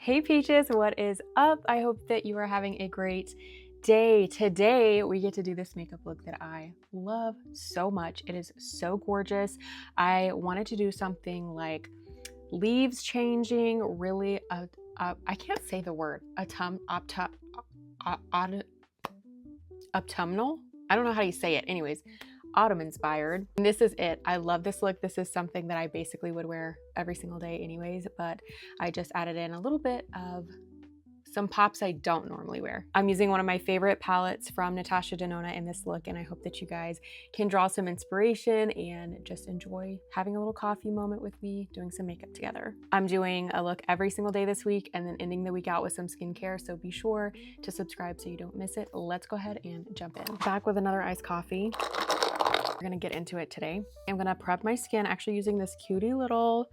Hey Peaches, what is up? I hope that you are having a great day. Today we get to do this makeup look that I love so much. It is so gorgeous. I wanted to do something like leaves changing, really, I can't say the word, autumnal? I don't know how you say it. Anyways, autumn inspired. And this is it. I love this look. This is something that I basically would wear every single day anyways, but I just added in a little bit of some pops I don't normally wear. I'm using one of my favorite palettes from Natasha Denona in this look, and I hope that you guys can draw some inspiration and just enjoy having a little coffee moment with me doing some makeup together. I'm doing a look every single day this week and then ending the week out with some skincare, so be sure to subscribe so you don't miss it. Let's go ahead and jump in. Back with another iced coffee. We're gonna get into it today. I'm gonna prep my skin actually using this cutie little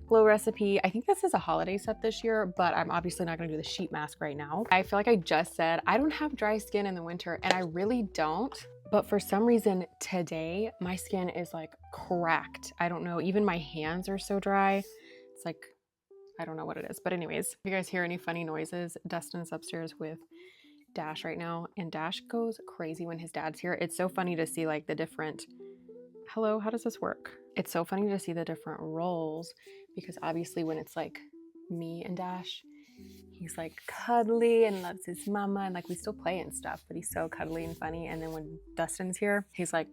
glow recipe. I think this is a holiday set this year, but I'm obviously not gonna do the sheet mask right now. I feel like I just said I don't have dry skin in the winter, and I really don't. But for some reason today, my skin is like cracked. I don't know, even my hands are so dry. It's like, I don't know what it is. But anyways, if you guys hear any funny noises, Dustin is upstairs with Dash right now, and Dash goes crazy when his dad's here. It's so funny to see like the different, hello, how does this work? It's so funny to see the different roles, because obviously when it's like me and Dash, he's like cuddly and loves his mama, and like we still play and stuff, but he's so cuddly and funny. And then when Dustin's here, he's like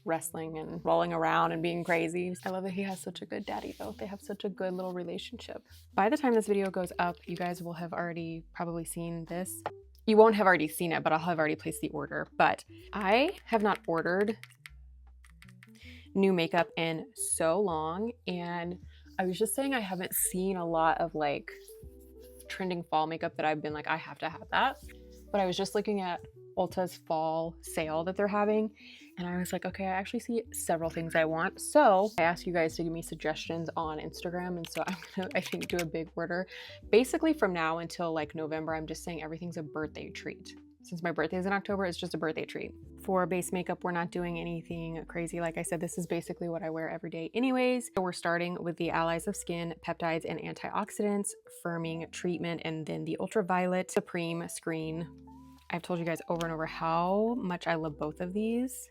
wrestling and rolling around and being crazy. I love that he has such a good daddy though. They have such a good little relationship. By the time this video goes up, you guys will have already probably seen this. You won't have already seen it, but I'll have already placed the order. But I have not ordered new makeup in so long, and I was just saying I haven't seen a lot of like trending fall makeup that I've been like, I have to have that. But I was just looking at Ulta's fall sale that they're having, and I was like, okay, I actually see several things I want. So I asked you guys to give me suggestions on Instagram, and so I'm gonna, I think, do a big order. Basically from now until like November, I'm just saying everything's a birthday treat. Since my birthday is in October, it's just a birthday treat. For base makeup, we're not doing anything crazy. Like I said, this is basically what I wear every day anyways. So we're starting with the Allies of Skin Peptides and Antioxidants Firming Treatment, and then the Ultraviolet Supreme Screen. I've told you guys over and over how much I love both of these.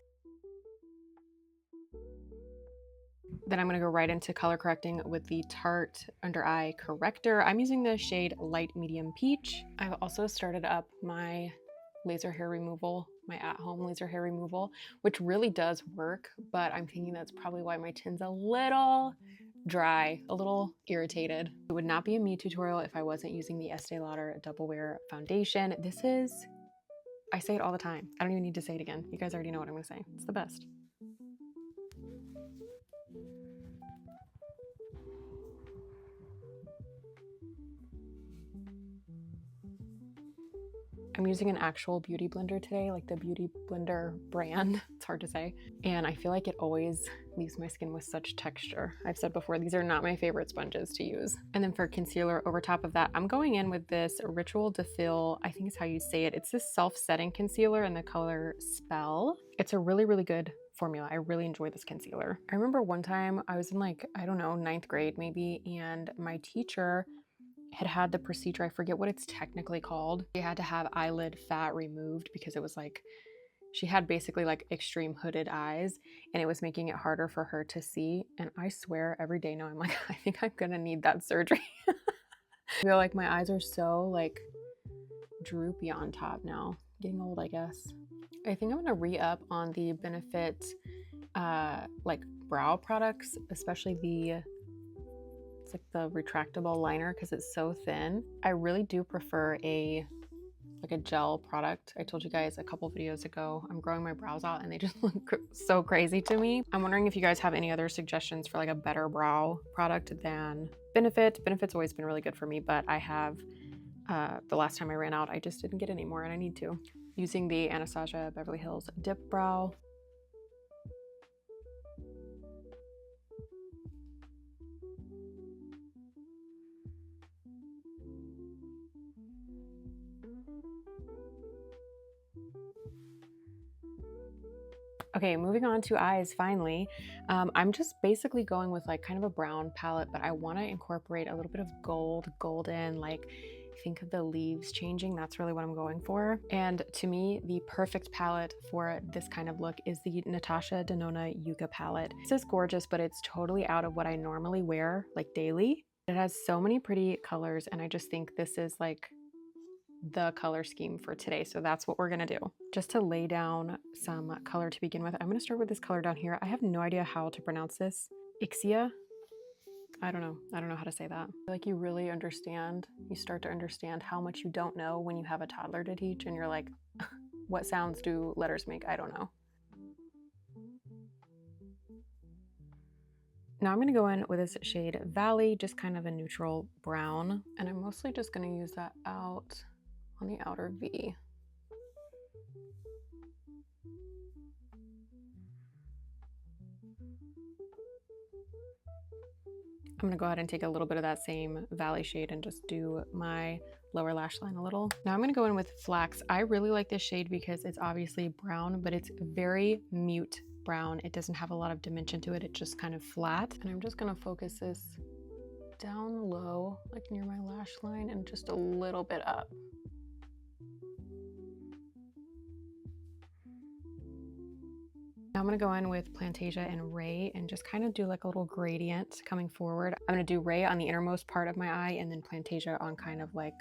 Then I'm gonna go right into color correcting with the Tarte Under Eye Corrector. I'm using the shade Light Medium Peach. I've also started up my laser hair removal, my at-home laser hair removal, which really does work, but I'm thinking that's probably why my tin's a little dry, a little irritated. It would not be a me tutorial if I wasn't using the Estee Lauder Double Wear Foundation. This is, I say it all the time. I don't even need to say it again. You guys already know what I'm gonna say. It's the best. I'm using an actual beauty blender today, like the Beauty Blender brand. It's hard to say. And I feel like it always leaves my skin with such texture. I've said before, these are not my favorite sponges to use. And then for concealer over top of that, I'm going in with this Ritual to Fill, I think is how you say it. It's this self-setting concealer in the color Spell. It's a really, really good formula. I really enjoy this concealer. I remember one time I was in like, I don't know, 9th grade maybe, and my teacher had the procedure, I forget what it's technically called. She had to have eyelid fat removed because it was like, she had basically like extreme hooded eyes, and it was making it harder for her to see. And I swear every day now I'm like, I think I'm gonna need that surgery. I feel like my eyes are so like droopy on top now. Getting old, I guess. I think I'm gonna re-up on the Benefit like brow products, especially the, it's like the retractable liner, because it's so thin. I really do prefer a gel product. I told you guys a couple videos ago, I'm growing my brows out and they just look so crazy to me. I'm wondering if you guys have any other suggestions for like a better brow product than Benefit. Benefit's always been really good for me, but I have, the last time I ran out, I just didn't get any more, and I need to. Using the Anastasia Beverly Hills Dip Brow. Okay, moving on to eyes finally. I'm just basically going with like kind of a brown palette, but I want to incorporate a little bit of gold, golden, like think of the leaves changing. That's really what I'm going for. And to me, the perfect palette for this kind of look is the Natasha Denona Yucca palette. This is gorgeous, but it's totally out of what I normally wear like daily. It has so many pretty colors, and I just think this is like the color scheme for today. So that's what we're gonna do. Just to lay down some color to begin with, I'm gonna start with this color down here. I have no idea how to pronounce this. Ixia? I don't know how to say that. Like you really understand, you start to understand how much you don't know when you have a toddler to teach and you're like, what sounds do letters make? I don't know. Now I'm gonna go in with this shade Valley, just kind of a neutral brown. And I'm mostly just gonna use that out on the outer V. I'm gonna go ahead and take a little bit of that same Valley shade and just do my lower lash line a little. Now I'm gonna go in with Flax. I really like this shade because it's obviously brown, but it's very mute brown. It doesn't have a lot of dimension to it. It's just kind of flat. And I'm just gonna focus this down low, like near my lash line, and just a little bit up. Now I'm gonna go in with Plantasia and Ray and just kind of do like a little gradient coming forward. I'm gonna do Ray on the innermost part of my eye and then Plantasia on kind of like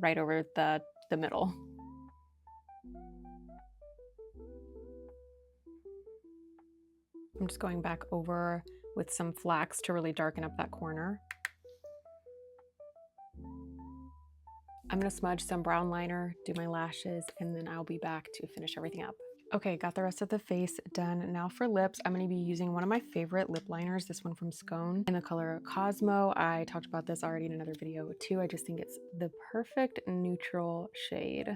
right over the middle. I'm just going back over with some Flax to really darken up that corner. I'm gonna smudge some brown liner, do my lashes, and then I'll be back to finish everything up. Okay, got the rest of the face done. Now for lips, I'm going to be using one of my favorite lip liners, this one from Scone in the color Cosmo. I talked about this already in another video too. I just think it's the perfect neutral shade.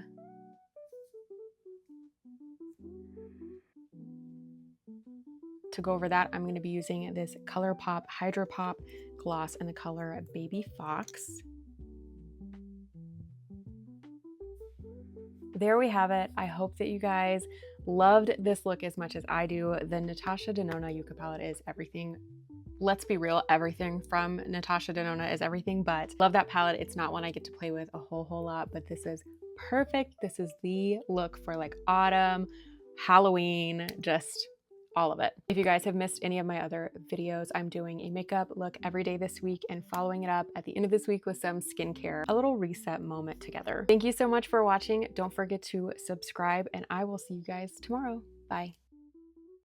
To go over that, I'm going to be using this ColourPop Hydro Pop gloss in the color Baby Fox. There we have it. I hope that you guys loved this look as much as I do. The Natasha Denona Yucca palette is everything. Let's be real, everything from Natasha Denona is everything, but love that palette. It's not one I get to play with a whole lot, but this is perfect. This is the look for like autumn, Halloween, just all of it. If you guys have missed any of my other videos, I'm doing a makeup look every day this week and following it up at the end of this week with some skincare, a little reset moment together. Thank you so much for watching. Don't forget to subscribe and I will see you guys tomorrow. Bye.